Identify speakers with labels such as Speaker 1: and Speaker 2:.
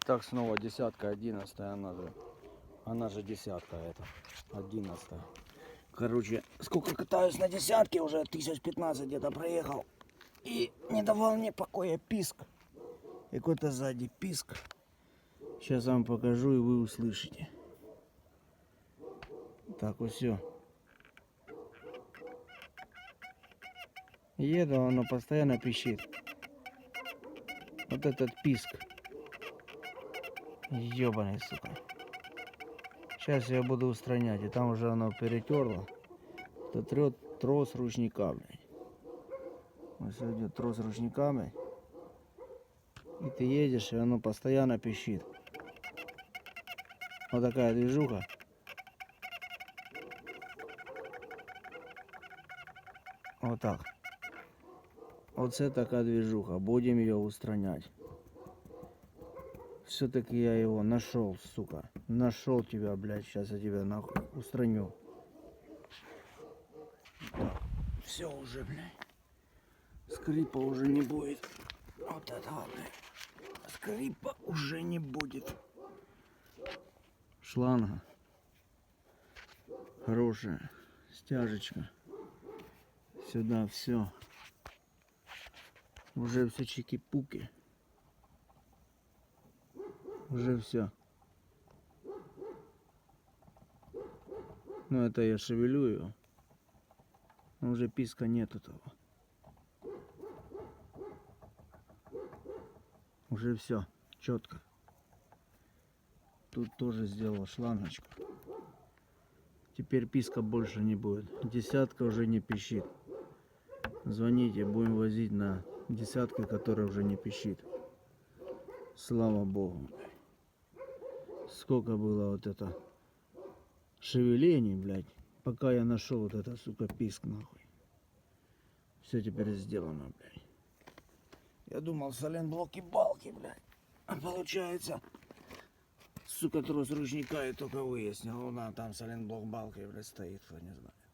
Speaker 1: Так, снова десятка, 11, она же десятка это, 11. Короче, сколько катаюсь на десятке, уже 1015 где-то проехал. И не давал мне покоя писк. И какой-то сзади писк. Сейчас вам покажу, и вы услышите. Так, вот все. Еду, оно постоянно пищит. Вот этот писк. Ёбаный, сука. Сейчас я буду устранять. И там уже оно перетерло. Это трет трос ручника, блядь. Вот сюда идет трос ручника, блядь. И ты едешь, и оно постоянно пищит. Вот такая движуха. Вот так. Вот это такая движуха. Будем ее устранять. Все-таки я его нашел, сука. Нашел тебя, блядь. Сейчас я тебя нахуй устраню. Все уже, блядь. Скрипа уже не будет. Вот этого, блядь. Скрипа уже не будет. Шланга. Хорошая. Стяжечка. Сюда все. Уже все чики-пуки. Уже все. Ну это я шевелю его. Но уже писка нету того. Уже все четко. Тут тоже сделал шлангочку. Теперь писка больше не будет. Десятка уже не пищит. Звоните, будем возить на десятки, которая уже не пищит. Слава Богу. Сколько было вот это шевелений, блядь, пока я нашел вот это, сука, писк, нахуй. Все теперь сделано, блядь. Я думал, соленблоки балки, блядь. А получается, сука, трос ручника, и только выяснил. Там соленблок балки, блядь, стоит, кто не знает.